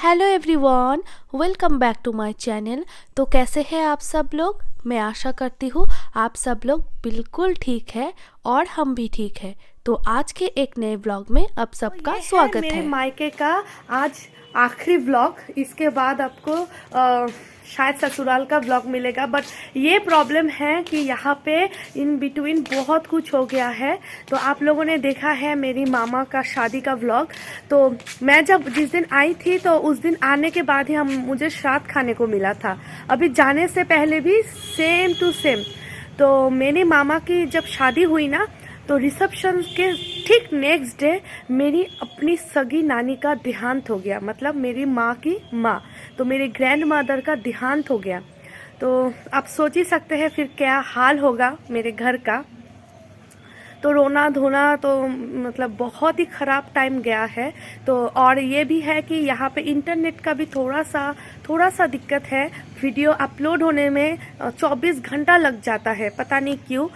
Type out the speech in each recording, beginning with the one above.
Hello everyone, welcome back to my channel. तो कैसे हैं आप सब लोग? मैं आशा करती हूँ आप सब लोग बिल्कुल ठीक है और हम भी ठीक है। तो आज के एक नए व्लॉग में आप सबका स्वागत है। मेरे मायके का आज आखिरी व्लॉग। इसके बाद आपको शायद ससुराल का व्लॉग मिलेगा, बट ये प्रॉब्लम है कि यहाँ पे इन बिटवीन बहुत कुछ हो गया है। तो आप लोगों ने देखा है मेरी मामा का शादी का व्लॉग। तो मैं जब जिस दिन आई थी तो उस दिन आने के बाद ही मुझे श्राद्ध खाने को मिला था। अभी जाने से पहले भी सेम टू सेम। तो मेरी मामा की जब शादी हुई ना, तो रिसेप्शन के ठीक नेक्स्ट डे मेरी अपनी सगी नानी का देहांत हो गया। मतलब मेरी माँ की माँ, तो मेरी ग्रैंड मदर का देहांत हो गया। तो आप सोच ही सकते हैं फिर क्या हाल होगा मेरे घर का। तो रोना धोना तो मतलब बहुत ही ख़राब टाइम गया है। तो और ये भी है कि यहाँ पे इंटरनेट का भी थोड़ा सा दिक्कत है। वीडियो अपलोड होने में 24 घंटा लग जाता है, पता नहीं क्यों।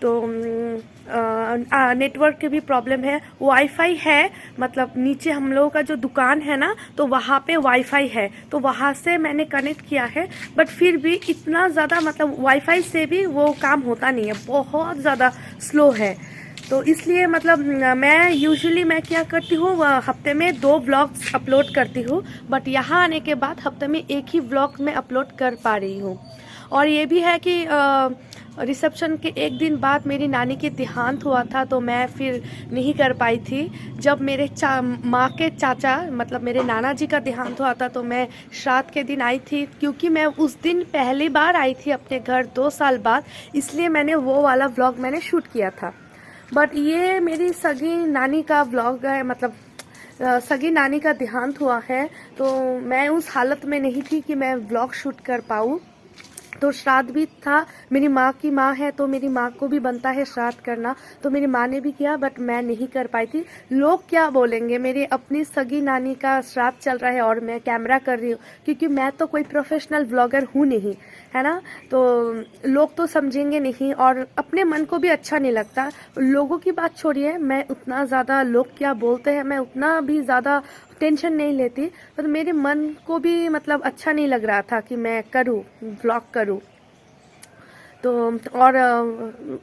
तो नेटवर्क की भी प्रॉब्लम है। वाईफाई है, मतलब नीचे हम लोगों का जो दुकान है ना, तो वहाँ पे वाईफाई है, तो वहाँ से मैंने कनेक्ट किया है। बट फिर भी इतना ज़्यादा मतलब वाईफाई से भी वो काम होता नहीं है, बहुत ज़्यादा स्लो है। तो इसलिए मतलब मैं क्या करती हूँ, हफ्ते में 2 व्लॉग्स अपलोड करती हूँ। बट यहाँ आने के बाद हफ्ते में एक ही व्लॉग मैं अपलोड कर पा रही हूँ। और ये भी है कि रिसेप्शन के एक दिन बाद मेरी नानी की देहांत हुआ था, तो मैं फिर नहीं कर पाई थी। जब मेरे माँ के चाचा मतलब मेरे नाना जी का देहांत हुआ था, तो मैं श्राद्ध के दिन आई थी, क्योंकि मैं उस दिन पहली बार आई थी अपने घर 2 साल बाद। इसलिए मैंने वो वाला व्लॉग मैंने शूट किया था। बट ये मेरी सगी नानी का व्लॉग है, मतलब सगी नानी का देहांत हुआ है। तो मैं उस हालत में नहीं थी कि मैं व्लॉग शूट कर पाऊँ। तो श्राद्ध भी था, मेरी माँ की माँ है तो मेरी माँ को भी बनता है श्राद्ध करना, तो मेरी माँ ने भी किया, बट मैं नहीं कर पाई थी। लोग क्या बोलेंगे, मेरी अपनी सगी नानी का श्राद्ध चल रहा है और मैं कैमरा कर रही हूँ, क्योंकि मैं तो कोई प्रोफेशनल व्लॉगर हूँ नहीं, है ना। तो लोग तो समझेंगे नहीं और अपने मन को भी अच्छा नहीं लगता। लोगों की बात छोड़िए, मैं उतना ज़्यादा लोग क्या बोलते हैं मैं उतना भी ज़्यादा टेंशन नहीं लेती। पर मेरे मन को भी मतलब अच्छा नहीं लग रहा था कि मैं करूँ, व्लॉग करूँ। तो और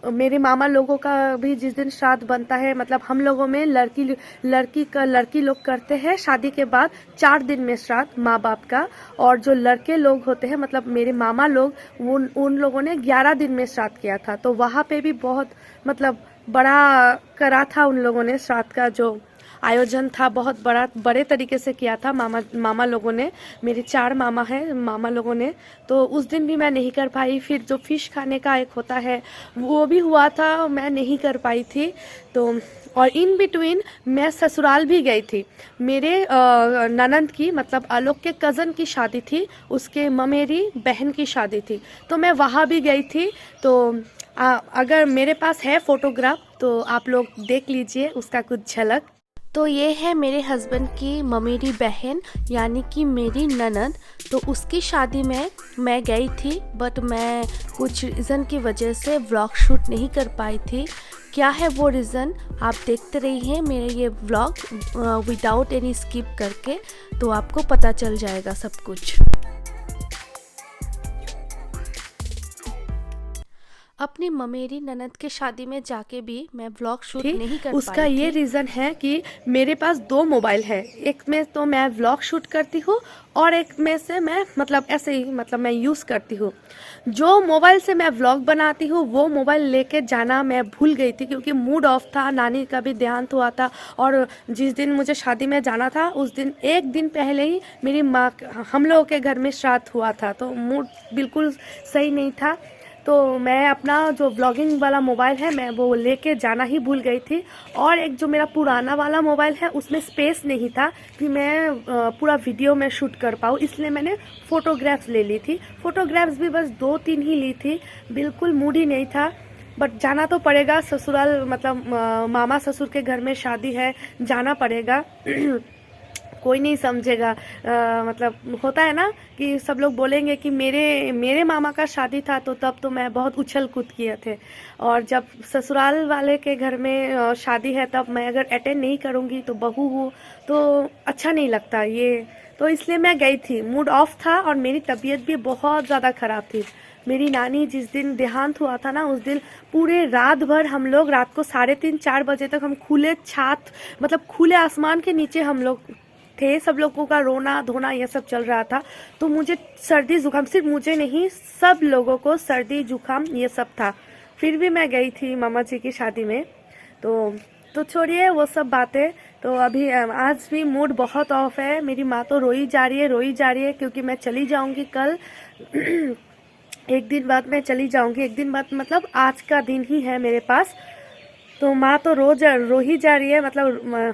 मेरे मामा लोगों का भी जिस दिन श्राद्ध बनता है, मतलब हम लोगों में लड़की लोग करते हैं शादी के बाद 4 दिन में श्राद्ध माँ बाप का। और जो लड़के लोग होते हैं मतलब मेरे मामा लोग, उन लोगों ने 11 दिन में श्राद्ध किया था। तो वहाँ पे भी बहुत मतलब बड़ा करा था उन लोगों ने। श्राद्ध का जो आयोजन था बहुत बड़े तरीके से किया था मामा लोगों ने। मेरे 4 मामा हैं मामा लोगों ने। तो उस दिन भी मैं नहीं कर पाई। फिर जो फिश खाने का एक होता है वो भी हुआ था, मैं नहीं कर पाई थी। तो और इन बिटवीन मैं ससुराल भी गई थी। मेरे ननंद की मतलब आलोक के कज़न की शादी थी, उसके ममेरी बहन की शादी थी, तो मैं वहाँ भी गई थी। तो अगर मेरे पास है फोटोग्राफ तो आप लोग देख लीजिए उसका कुछ झलक। तो ये है मेरे हस्बैंड की ममेरी बहन, यानी कि मेरी ननद। तो उसकी शादी में मैं गई थी, बट मैं कुछ रीज़न की वजह से व्लॉग शूट नहीं कर पाई थी। क्या है वो रीज़न, आप देखते रहिए मेरे ये व्लॉग विदाउट एनी स्किप करके, तो आपको पता चल जाएगा सब कुछ। अपनी ममेरी ननद के शादी में जाके भी मैं व्लॉग शूट नहीं कर उसका पाई ये थी। रीज़न है कि मेरे पास 2 मोबाइल है। एक में तो मैं व्लॉग शूट करती हूँ और एक में से मैं मतलब ऐसे ही मतलब मैं यूज़ करती हूँ। जो मोबाइल से मैं व्लॉग बनाती हूँ वो मोबाइल लेके जाना मैं भूल गई थी, क्योंकि मूड ऑफ था, नानी का भी देहांत हुआ था। और जिस दिन मुझे शादी में जाना था उस दिन एक दिन पहले ही मेरी माँ हम लोगों के घर में श्राद्ध हुआ था, तो मूड बिल्कुल सही नहीं था। तो मैं अपना जो व्लॉगिंग वाला मोबाइल है मैं वो लेके जाना ही भूल गई थी। और एक जो मेरा पुराना वाला मोबाइल है उसमें स्पेस नहीं था कि मैं पूरा वीडियो में शूट कर पाऊँ, इसलिए मैंने फ़ोटोग्राफ्स ले ली थी। फ़ोटोग्राफ्स भी बस 2-3 ही ली थी, बिल्कुल मूड ही नहीं था। बट जाना तो पड़ेगा ससुराल, मतलब मामा ससुर के घर में शादी है, जाना पड़ेगा। कोई नहीं समझेगा। मतलब होता है ना कि सब लोग बोलेंगे कि मेरे मेरे मामा का शादी था तो तब तो मैं बहुत उछल कूद किए थे, और जब ससुराल वाले के घर में शादी है तब मैं अगर अटेंड नहीं करूँगी तो बहू हूँ तो अच्छा नहीं लगता। ये तो इसलिए मैं गई थी। मूड ऑफ था और मेरी तबीयत भी बहुत ज़्यादा ख़राब थी। मेरी नानी जिस दिन देहांत हुआ था ना, उस दिन पूरे रात भर हम लोग, रात को 3:30-4 बजे तक हम खुले छात, मतलब खुले आसमान के नीचे हम लोग थे। सब लोगों का रोना धोना ये सब चल रहा था। तो मुझे सर्दी जुकाम, सिर्फ मुझे नहीं, सब लोगों को सर्दी जुकाम ये सब था। फिर भी मैं गई थी मामा जी की शादी में। तो छोड़िए वो सब बातें। तो अभी आज भी मूड बहुत ऑफ है। मेरी माँ तो रोई जा रही है क्योंकि मैं चली जाऊंगी कल। एक दिन बाद मैं चली जाऊंगी। एक दिन बाद मतलब आज का दिन ही है मेरे पास। तो माँ तो रो ही जा रही है। मतलब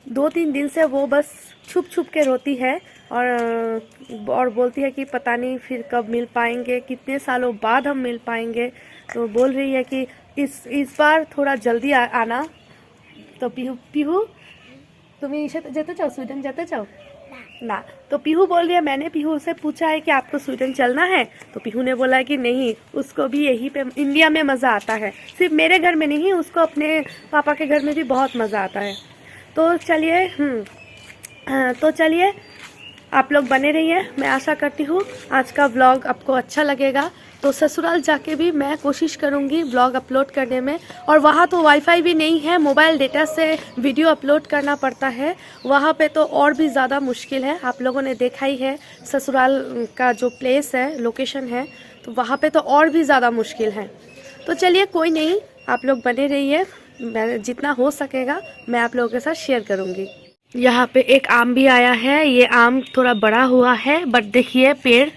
2-3 दिन से वो बस छुप छुप के रोती है और बोलती है कि पता नहीं फिर कब मिल पाएंगे, कितने सालों बाद हम मिल पाएंगे। तो बोल रही है कि इस बार थोड़ा जल्दी आना। तो पीहू तुम्हें जाते जाओ, स्वीडन जाते जाओ ना। तो पीहू बोल रही है, मैंने पीहू से पूछा है कि आपको स्वीडन चलना है। तो पीहू ने बोला कि नहीं, उसको भी यहीं पे इंडिया में मज़ा आता है। सिर्फ मेरे घर में नहीं, उसको अपने पापा के घर में भी बहुत मज़ा आता है। तो चलिए आप लोग बने रहिए। मैं आशा करती हूँ आज का व्लॉग आपको अच्छा लगेगा। तो ससुराल जाके भी मैं कोशिश करूँगी व्लॉग अपलोड करने में। और वहाँ तो वाईफाई भी नहीं है, मोबाइल डेटा से वीडियो अपलोड करना पड़ता है। वहाँ पे तो और भी ज़्यादा मुश्किल है। आप लोगों ने देखा ही है ससुराल का जो प्लेस है, लोकेशन है, तो वहाँ पे तो और भी ज़्यादा मुश्किल है। तो चलिए कोई नहीं, आप लोग बने रहिए। मैं जितना हो सकेगा मैं आप लोगों के साथ शेयर करूँगी। यहाँ पे एक आम भी आया है। ये आम थोड़ा बड़ा हुआ है, बट देखिए पेड़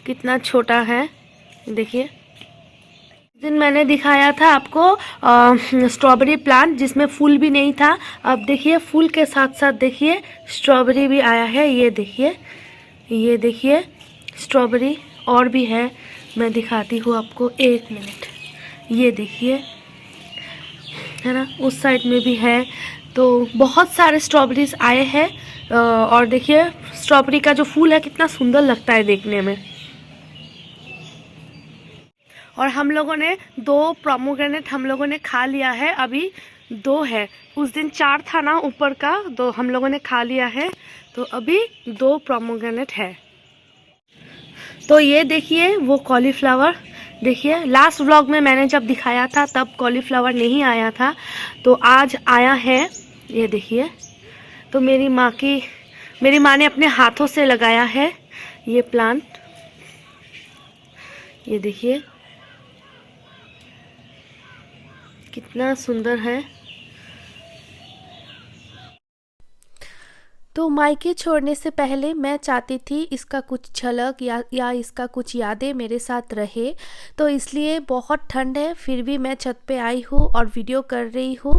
कितना छोटा है। देखिए दिन मैंने दिखाया था आपको स्ट्रॉबेरी प्लांट जिसमें फूल भी नहीं था। अब देखिए फूल के साथ साथ देखिए स्ट्रॉबेरी भी आया है। ये देखिए स्ट्रॉबेरी और भी है। मैं दिखाती हूँ आपको, 1 मिनट। ये देखिए, है ना, उस साइड में भी है। तो बहुत सारे स्ट्रॉबेरीज आए हैं। और देखिए स्ट्रॉबेरी का जो फूल है कितना सुंदर लगता है देखने में। और हम लोगों ने 2 पोमेग्रेनेट हम लोगों ने खा लिया है। अभी 2 है। उस दिन 4 था ना ऊपर का, 2 हम लोगों ने खा लिया है। तो अभी 2 पोमेग्रेनेट है। तो ये देखिए वो कॉलीफ्लावर। देखिए लास्ट व्लॉग में मैंने जब दिखाया था तब कॉलीफ्लावर नहीं आया था, तो आज आया है। ये देखिए, तो मेरी माँ ने अपने हाथों से लगाया है ये प्लांट। ये देखिए कितना सुंदर है। तो मायके छोड़ने से पहले मैं चाहती थी इसका कुछ झलक या इसका कुछ यादें मेरे साथ रहे। तो इसलिए बहुत ठंड है फिर भी मैं छत पे आई हूँ और वीडियो कर रही हूँ।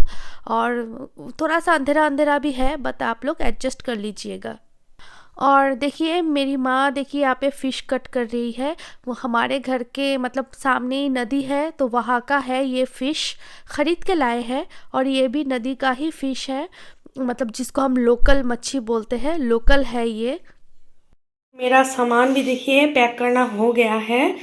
और थोड़ा सा अंधेरा अंधेरा भी है, बट आप लोग एडजस्ट कर लीजिएगा। और देखिए मेरी माँ देखिए यहाँ पे फ़िश कट कर रही है। वो हमारे घर के मतलब सामने ही नदी है, तो वहाँ का है ये फ़िश, ख़रीद के लाए हैं। और ये भी नदी का ही फ़िश है, मतलब जिसको हम लोकल मच्छी बोलते हैं, लोकल है ये। मेरा सामान भी देखिए पैक करना हो गया है।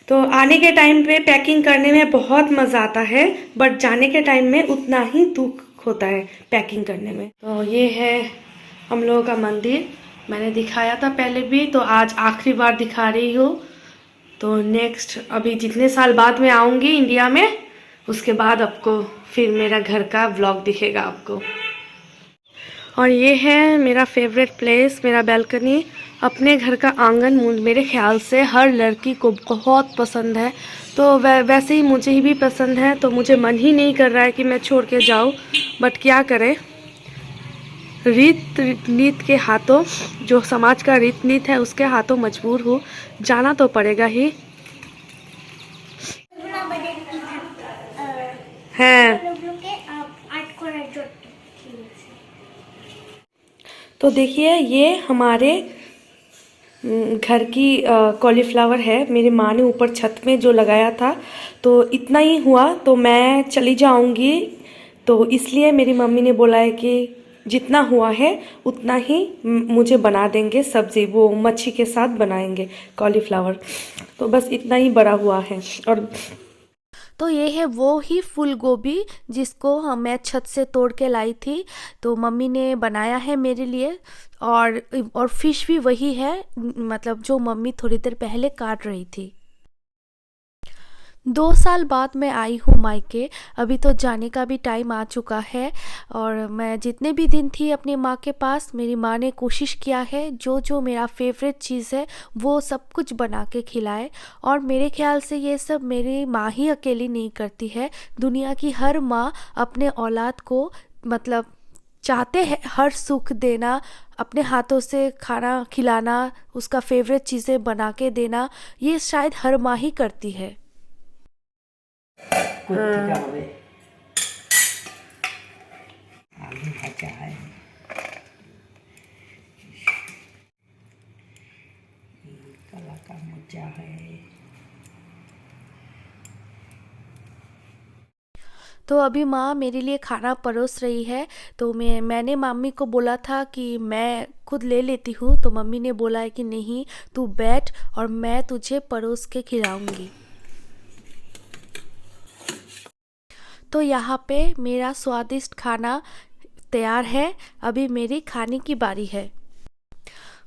तो आने के टाइम पे पैकिंग करने में बहुत मज़ा आता है, बट जाने के टाइम में उतना ही दुख होता है पैकिंग करने में। तो ये है हम लोगों का मंदिर। मैंने दिखाया था पहले भी, तो आज आखिरी बार दिखा रही हूँ। तो नेक्स्ट अभी जितने साल बाद में आऊँगी इंडिया में, उसके बाद आपको फिर मेरा घर का व्लॉग दिखेगा आपको। और ये है मेरा फेवरेट प्लेस, मेरा बैल्कनी। अपने घर का आंगन मेरे ख्याल से हर लड़की को बहुत पसंद है। तो वैसे ही मुझे भी पसंद है। तो मुझे मन ही नहीं कर रहा है कि मैं छोड़ के जाऊँ, बट क्या करें, रीत नीत के हाथों, जो समाज का रीत नीत है उसके हाथों मजबूर हूँ, जाना तो पड़ेगा ही है। तो देखिए ये हमारे घर की कॉलीफ्लावर है। मेरी माँ ने ऊपर छत में जो लगाया था, तो इतना ही हुआ तो मैं चली जाऊंगी। तो इसलिए मेरी मम्मी ने बोला है कि जितना हुआ है उतना ही मुझे बना देंगे सब्ज़ी, वो मच्छी के साथ बनाएंगे कॉलीफ्लावर। तो बस इतना ही बड़ा हुआ है। और तो ये है वो ही फूल गोभी जिसको मैं छत से तोड़ के लाई थी, तो मम्मी ने बनाया है मेरे लिए। और फिश भी वही है, मतलब जो मम्मी थोड़ी देर पहले काट रही थी। 2 साल बाद मैं आई हूँ मायके। अभी तो जाने का भी टाइम आ चुका है, और मैं जितने भी दिन थी अपनी माँ के पास, मेरी माँ ने कोशिश किया है जो जो मेरा फेवरेट चीज़ है वो सब कुछ बना के खिलाए। और मेरे ख्याल से ये सब मेरी माँ ही अकेली नहीं करती है, दुनिया की हर माँ अपने औलाद को मतलब चाहते हैं हर सुख देना, अपने हाथों से खाना खिलाना, उसका फेवरेट चीज़ें बना के देना, ये शायद हर माँ ही करती है। आलू भाजा है, कला का मोजा है। तो अभी माँ मेरे लिए खाना परोस रही है, तो मैंने मम्मी को बोला था कि मैं खुद ले लेती हूँ, तो मम्मी ने बोला है कि नहीं, तू बैठ और मैं तुझे परोस के खिलाऊंगी। तो यहाँ पे मेरा स्वादिष्ट खाना तैयार है, अभी मेरी खाने की बारी है।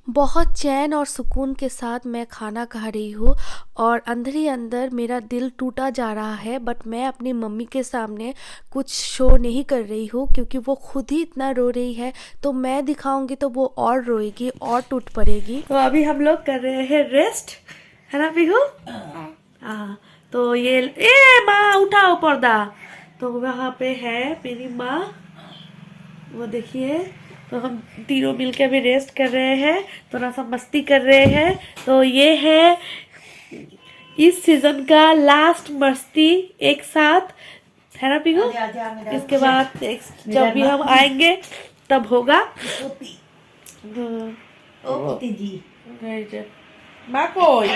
बहुत चैन और सुकून के साथ मैं खाना खा रही हूँ, और अंदर ही अंदर मेरा दिल टूटा जा रहा है, बट मैं अपनी मम्मी के सामने कुछ शो नहीं कर रही हूँ क्योंकि वो खुद ही इतना रो रही है, तो मैं दिखाऊंगी तो वो और रोएगी और टूट पड़ेगी। तो अभी हम लोग कर रहे हैं रेस्ट, है ना पीहू? हाँ, तो ये ए माँ उठाओ पर्दा। तो वहाँ पे है मेरी माँ, वो देखिए। तो हम तीनों मिलके अभी रेस्ट कर रहे हैं, थोड़ा सा मस्ती कर रहे हैं। तो ये है इस सीजन का लास्ट मस्ती एक साथ, है ना पीहू? इसके बाद जब भी हम आएंगे तब होगा। माँ कोई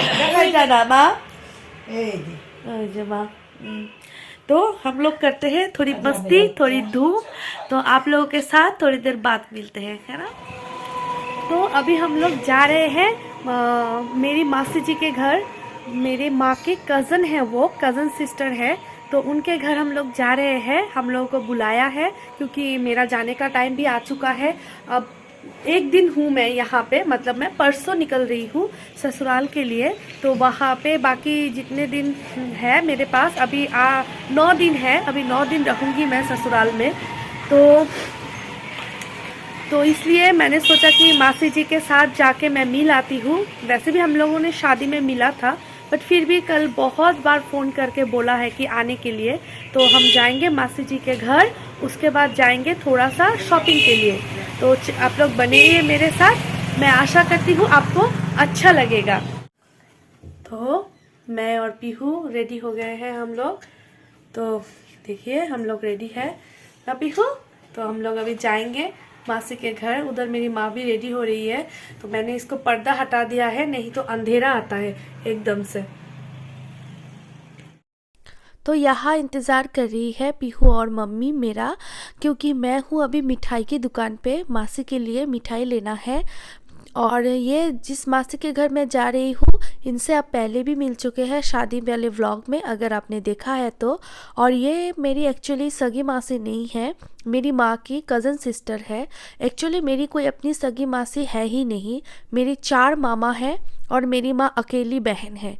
ना माँ, माँ। तो हम लोग करते हैं थोड़ी मस्ती, थोड़ी धूम। तो आप लोगों के साथ थोड़ी देर बाद मिलते हैं, है ना? तो अभी हम लोग जा रहे हैं मेरी मासी जी के घर। मेरे माँ के कज़न है, वो कज़न सिस्टर है, तो उनके घर हम लोग जा रहे हैं। हम लोगों को बुलाया है क्योंकि मेरा जाने का टाइम भी आ चुका है। अब एक दिन हूँ मैं यहाँ पे, मतलब मैं परसों निकल रही हूँ ससुराल के लिए। तो वहाँ पे बाकी जितने दिन है मेरे पास, अभी 9 दिन है, अभी 9 दिन रहूँगी मैं ससुराल में। तो इसलिए मैंने सोचा कि मासी जी के साथ जाके मैं मिल आती हूँ। वैसे भी हम लोगों ने शादी में मिला था, बट फिर भी कल बहुत बार फ़ोन करके बोला है कि आने के लिए। तो हम जाएंगे मासी जी के घर, उसके बाद जाएंगे थोड़ा सा शॉपिंग के लिए। तो आप लोग बने रहिए मेरे साथ, मैं आशा करती हूँ आपको अच्छा लगेगा। तो मैं और पीहू रेडी हो गए हैं हम लोग। तो देखिए हम लोग रेडी है ना पीहू? तो हम लोग अभी जाएंगे मासी के घर, उधर मेरी माँ भी रेडी हो रही है। तो मैंने इसको पर्दा हटा दिया है, नहीं तो अंधेरा आता है एकदम से। तो यहाँ इंतज़ार कर रही है पीहू और मम्मी मेरा, क्योंकि मैं हूँ अभी मिठाई की दुकान पे, मासी के लिए मिठाई लेना है। और ये जिस मासी के घर मैं जा रही हूँ, इनसे आप पहले भी मिल चुके हैं शादी वाले व्लॉग में, अगर आपने देखा है तो। और ये मेरी एक्चुअली सगी मासी नहीं है, मेरी माँ की कज़न सिस्टर है। एक्चुअली मेरी कोई अपनी सगी मासी है ही नहीं, मेरी 4 मामा हैं और मेरी माँ अकेली बहन है।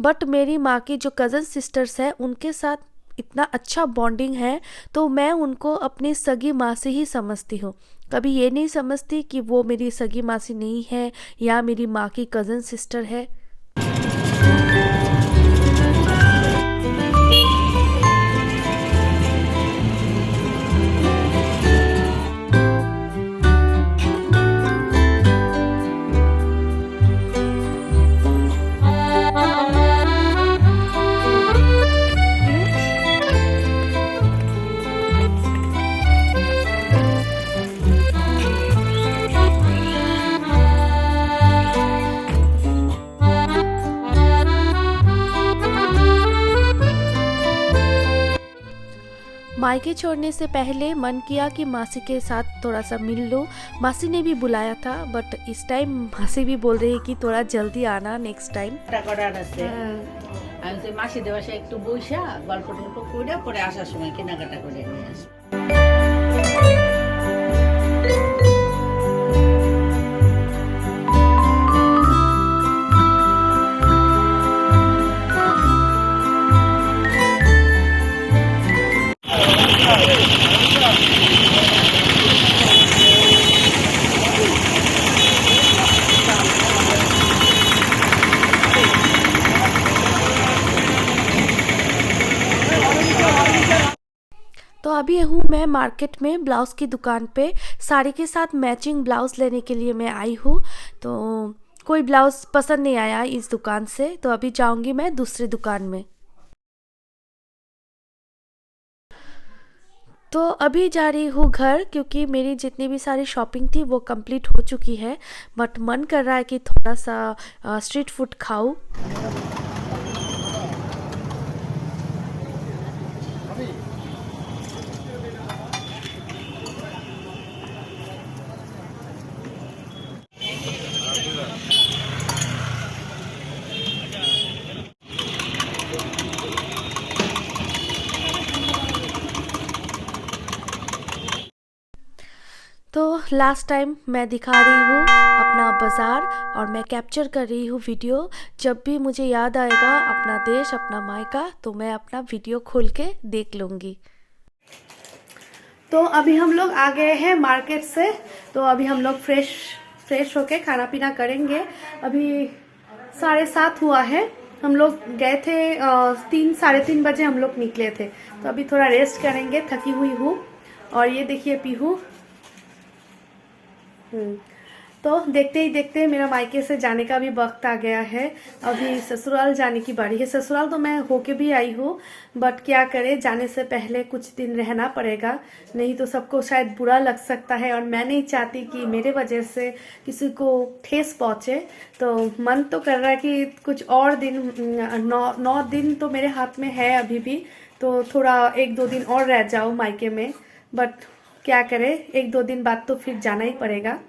बट मेरी माँ की जो कज़न सिस्टर्स हैं उनके साथ इतना अच्छा बॉन्डिंग है, तो मैं उनको अपनी सगी मासी ही समझती हूँ। कभी ये नहीं समझती कि वो मेरी सगी मासी नहीं है या मेरी माँ की कज़न सिस्टर है। मायके छोड़ने से पहले मन किया कि मासी के साथ थोड़ा सा मिल लो। मासी ने भी बुलाया था, बट इस टाइम मासी भी बोल रही है कि थोड़ा जल्दी आना नेक्स्ट टाइम। আমি তো মাসিদের বাসায় একটু বইসা গল্প টল্প করে পরে আসার সময় কেনাকাটা করে নিয়ে আসি। तो अभी हूँ मैं मार्केट में ब्लाउज़ की दुकान पे। साड़ी के साथ मैचिंग ब्लाउज़ लेने के लिए मैं आई हूँ। तो कोई ब्लाउज़ पसंद नहीं आया इस दुकान से, तो अभी जाऊँगी मैं दूसरी दुकान में। तो अभी जा रही हूँ घर, क्योंकि मेरी जितनी भी सारी शॉपिंग थी वो कंप्लीट हो चुकी है। बट मन कर रहा है कि थोड़ा सा स्ट्रीट फूड खाऊं। तो लास्ट टाइम मैं दिखा रही हूँ अपना बाज़ार और मैं कैप्चर कर रही हूँ वीडियो। जब भी मुझे याद आएगा अपना देश, अपना मायका, तो मैं अपना वीडियो खोल के देख लूँगी। तो अभी हम लोग आ गए हैं मार्केट से। तो अभी हम लोग फ्रेश होके खाना पीना करेंगे। अभी 7:30 हुआ है। हम लोग गए थे 3-3:30 बजे हम लोग निकले थे। तो अभी थोड़ा रेस्ट करेंगे, थकी हुई हूँ। और ये देखिए पीहू। तो देखते ही देखते मेरा मायके से जाने का भी वक्त आ गया है। अभी ससुराल जाने की बारी है। ससुराल तो मैं होके भी आई हूँ, बट क्या करे, जाने से पहले कुछ दिन रहना पड़ेगा, नहीं तो सबको शायद बुरा लग सकता है। और मैं नहीं चाहती कि मेरे वजह से किसी को ठेस पहुँचे। तो मन तो कर रहा है कि कुछ और दिन, 9 दिन तो मेरे हाथ में है अभी भी, तो थोड़ा 1-2 दिन और रह जाऊँ मायके में। बट क्या करे, 1-2 दिन बाद तो फिर जाना ही पड़ेगा।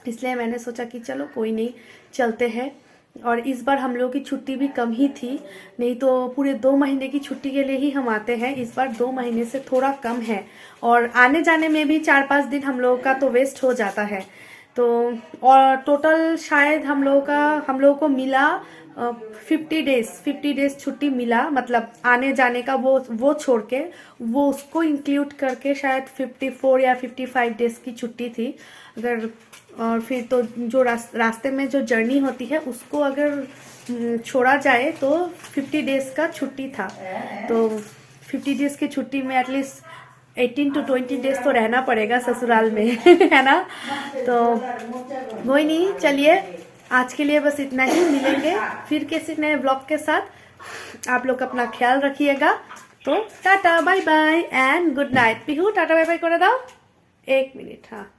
इसलिए मैंने सोचा कि चलो कोई नहीं, चलते हैं। और इस बार हम लोगों की छुट्टी भी कम ही थी, नहीं तो पूरे 2 महीने की छुट्टी के लिए ही हम आते हैं। इस बार 2 महीने से थोड़ा कम है, और आने जाने में भी 4-5 दिन हम लोगों का तो वेस्ट हो जाता है। तो और टोटल शायद हम लोगों को मिला 50 डेज छुट्टी मिला। मतलब आने जाने का वो छोड़ के, वो उसको इंक्लूड करके शायद 54 या 55 डेज की छुट्टी थी। अगर और फिर तो जो रास्ते में जो जर्नी होती है उसको अगर छोड़ा जाए तो 50 डेज का छुट्टी था। तो 50 डेज की छुट्टी में एटलीस्ट 18 to 20 डेज तो रहना पड़ेगा ससुराल में है ना। तो कोई नहीं, चलिए आज के लिए बस इतना ही। मिलेंगे फिर किसी नए ब्लॉग के साथ। आप लोग अपना ख्याल रखिएगा। तो tata bye bye and good night. Pihu tata bye bye कर दाओ। 1 मिनट। हाँ।